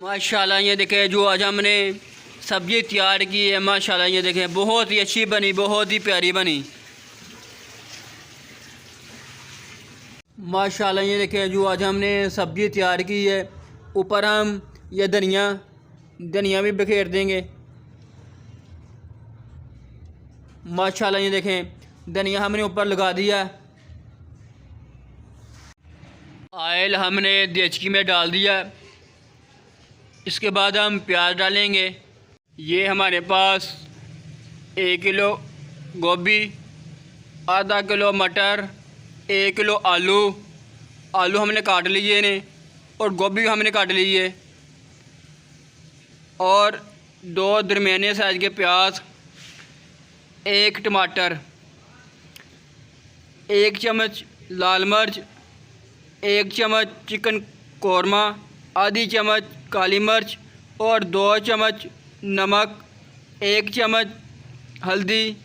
माशाल्लाह ये देखें जो आज हमने सब्ज़ी तैयार की है, माशाल्लाह ये देखें बहुत ही अच्छी बनी, बहुत ही प्यारी बनी। माशाल्लाह ये देखें जो आज हमने सब्ज़ी तैयार की है, ऊपर हम ये धनिया भी बिखेर देंगे। माशाल्लाह ये देखें धनिया हमने ऊपर लगा दिया। ऑयल हमने देचकी में डाल दिया। इसके बाद हम प्याज डालेंगे। ये हमारे पास 1 किलो गोभी, आधा किलो मटर, 1 किलो आलू हमने काट लिए ने, और गोभी भी हमने काट ली है, और 2 दरमियाने साइज़ के प्याज, 1 टमाटर, 1 चम्मच लाल मिर्च, 1 चम्मच चिकन कौरमा, आधी चम्मच काली मिर्च और 2 चम्मच नमक, 1 चम्मच हल्दी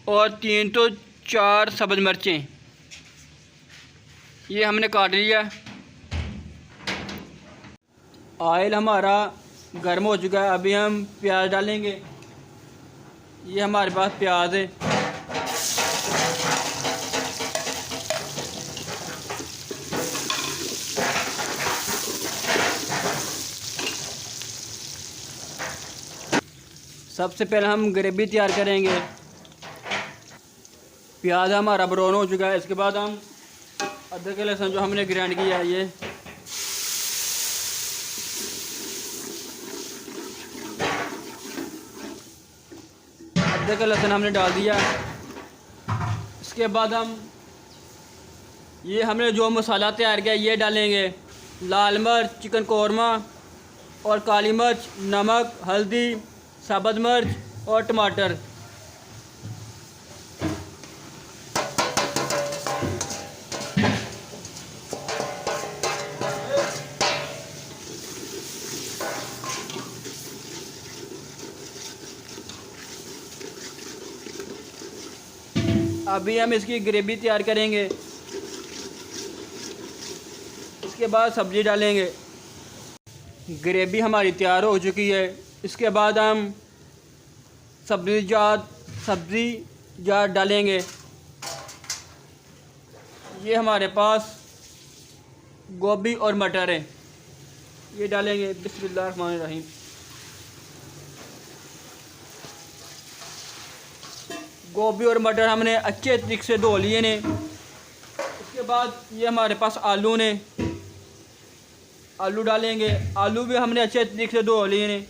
और 3 तो 4 सब्ज़ मिर्चें ये हमने काट लिया। ऑयल हमारा गर्म हो चुका है, अभी हम प्याज डालेंगे। ये हमारे पास प्याज है। सबसे पहले हम ग्रेवी तैयार करेंगे। प्याज हमारा ब्राउन हो चुका है। इसके बाद हम अदरक लहसुन जो हमने ग्राइंड किया है, ये अदरक लहसुन हमने डाल दिया। इसके बाद हमने जो मसाला तैयार किया ये डालेंगे। लाल मिर्च, चिकन कौरमा और काली मिर्च, नमक, हल्दी, साबुत मिर्च और टमाटर। अभी हम इसकी ग्रेवी तैयार करेंगे। इसके बाद सब्ज़ी डालेंगे। ग्रेवी हमारी तैयार हो चुकी है। इसके बाद हम सब्ज़ी जार डालेंगे। ये हमारे पास गोभी और मटर है, ये डालेंगे। बिस्मिल्लाहिर्रहमानिर्रहीम। गोभी और मटर हमने अच्छे तरीके से धो लिए ने। इसके बाद ये हमारे पास आलू ने, आलू डालेंगे। आलू भी हमने अच्छे तरीके से धो लिए ने।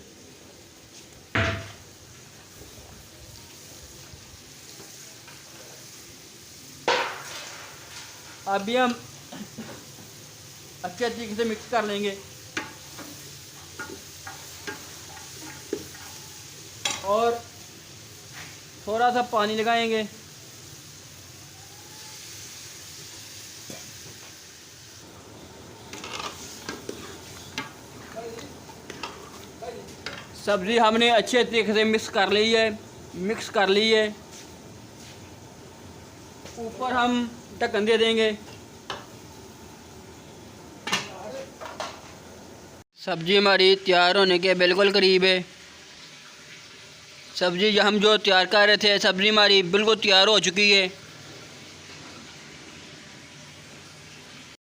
अभी हम अच्छे तरीके से मिक्स कर लेंगे और थोड़ा सा पानी लगाएंगे। सब्ज़ी हमने अच्छे तरीके से मिक्स कर ली है। ऊपर हम ढक्कन दे देंगे। सब्ज़ी हमारी तैयार होने के बिल्कुल करीब है। सब्ज़ी हम जो तैयार कर रहे थे, सब्ज़ी हमारी बिल्कुल तैयार हो चुकी है।